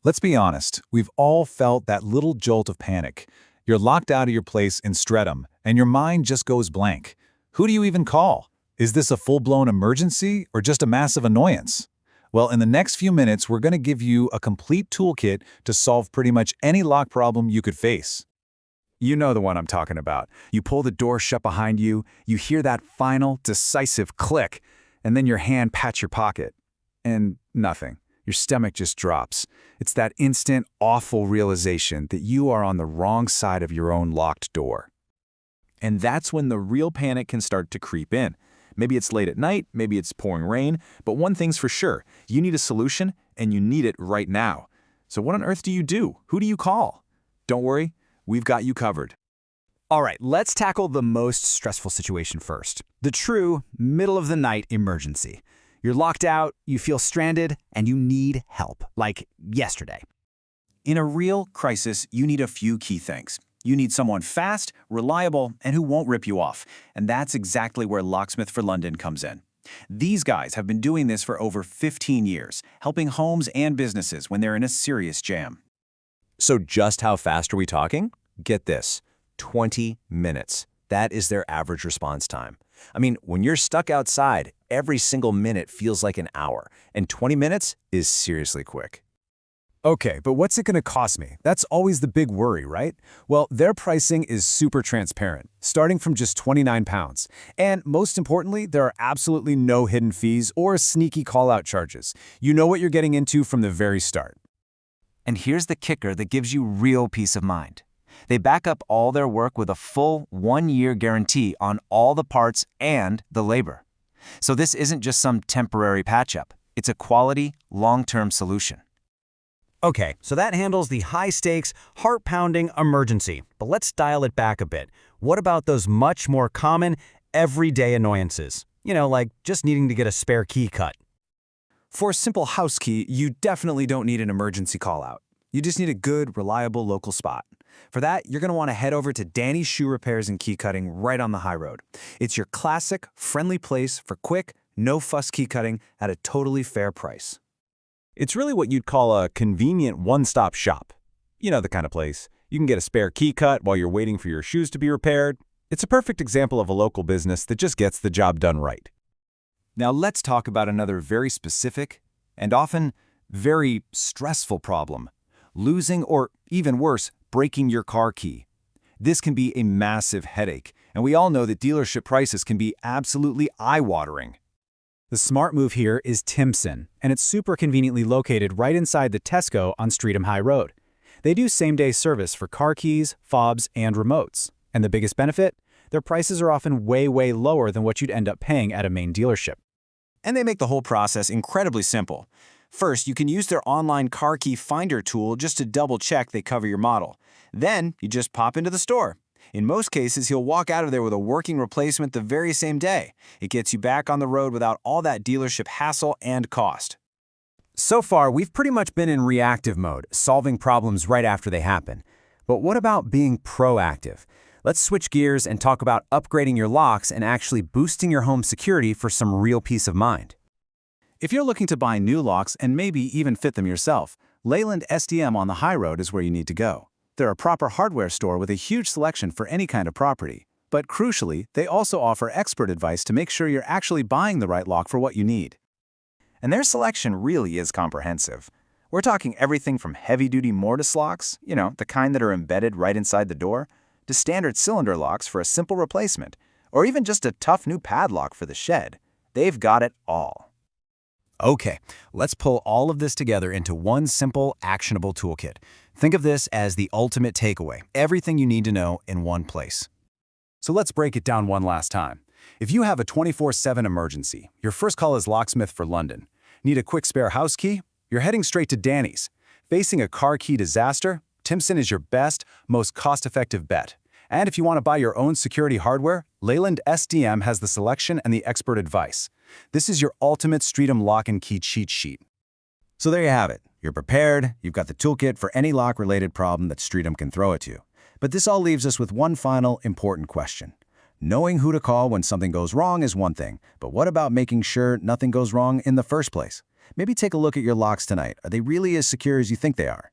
Let's be honest, we've all felt that little jolt of panic. You're locked out of your place in Streatham, and your mind just goes blank. Who do you even call? Is this a full-blown emergency or just a massive annoyance? Well, in the next few minutes, we're going to give you a complete toolkit to solve pretty much any lock problem you could face. You know the one I'm talking about. You pull the door shut behind you, you hear that final, decisive click, and then your hand pats your pocket. And nothing. Your stomach just drops. It's that instant, awful realization that you are on the wrong side of your own locked door. And that's when the real panic can start to creep in. Maybe it's late at night, maybe it's pouring rain, but one thing's for sure, you need a solution, and you need it right now. So what on earth do you do? Who do you call? Don't worry, we've got you covered. All right, let's tackle the most stressful situation first. The true middle-of-the-night emergency. You're locked out, you feel stranded, and you need help, like yesterday. In a real crisis, you need a few key things. You need someone fast, reliable, and who won't rip you off. And that's exactly where Locksmith for London comes in. These guys have been doing this for over 15 years, helping homes and businesses when they're in a serious jam. So just how fast are we talking? Get this, 20 minutes. That is their average response time. I mean, when you're stuck outside, every single minute feels like an hour, and 20 minutes is seriously quick. Okay, but what's it going to cost me? That's always the big worry, right? Well, their pricing is super transparent, starting from just £29. And most importantly, there are absolutely no hidden fees or sneaky call-out charges. You know what you're getting into from the very start. And here's the kicker that gives you real peace of mind. They back up all their work with a full 1-year guarantee on all the parts and the labor. So this isn't just some temporary patch-up. It's a quality, long-term solution. Okay, so that handles the high-stakes, heart-pounding emergency. But let's dial it back a bit. What about those much more common, everyday annoyances? You know, like just needing to get a spare key cut. For a simple house key, you definitely don't need an emergency call-out. You just need a good, reliable local spot. For that, you're going to want to head over to Danny's Shoe Repairs and Key Cutting right on the high road. It's your classic, friendly place for quick, no-fuss key cutting at a totally fair price. It's really what you'd call a convenient one-stop shop. You know the kind of place. You can get a spare key cut while you're waiting for your shoes to be repaired. It's a perfect example of a local business that just gets the job done right. Now let's talk about another very specific and often very stressful problem. Losing or, even worse, breaking your car key. This can be a massive headache, and we all know that dealership prices can be absolutely eye-watering. The smart move here is Timson, and it's super conveniently located right inside the Tesco on Streatham High Road. They do same-day service for car keys, fobs, and remotes. And the biggest benefit? Their prices are often way lower than what you'd end up paying at a main dealership. And they make the whole process incredibly simple. First, you can use their online car key finder tool just to double-check they cover your model. Then, you just pop into the store. In most cases, he'll walk out of there with a working replacement the very same day. It gets you back on the road without all that dealership hassle and cost. So far, we've pretty much been in reactive mode, solving problems right after they happen. But what about being proactive? Let's switch gears and talk about upgrading your locks and actually boosting your home security for some real peace of mind. If you're looking to buy new locks and maybe even fit them yourself, Leyland SDM on the high road is where you need to go. They're a proper hardware store with a huge selection for any kind of property. But crucially, they also offer expert advice to make sure you're actually buying the right lock for what you need. And their selection really is comprehensive. We're talking everything from heavy-duty mortise locks, the kind that are embedded right inside the door, to standard cylinder locks for a simple replacement, or even just a tough new padlock for the shed. They've got it all. Okay, let's pull all of this together into one simple, actionable toolkit. Think of this as the ultimate takeaway, everything you need to know in one place. So let's break it down one last time. If you have a 24/7 emergency, your first call is Locksmith for London. Need a quick spare house key? You're heading straight to Danny's. Facing a car key disaster? Timson is your best, most cost-effective bet. And if you want to buy your own security hardware, Leyland SDM has the selection and the expert advice. This is your ultimate Streatham lock and key cheat sheet. So there you have it. You're prepared, you've got the toolkit for any lock-related problem that Streatham can throw at you. But this all leaves us with one final important question. Knowing who to call when something goes wrong is one thing, but what about making sure nothing goes wrong in the first place? Maybe take a look at your locks tonight. Are they really as secure as you think they are?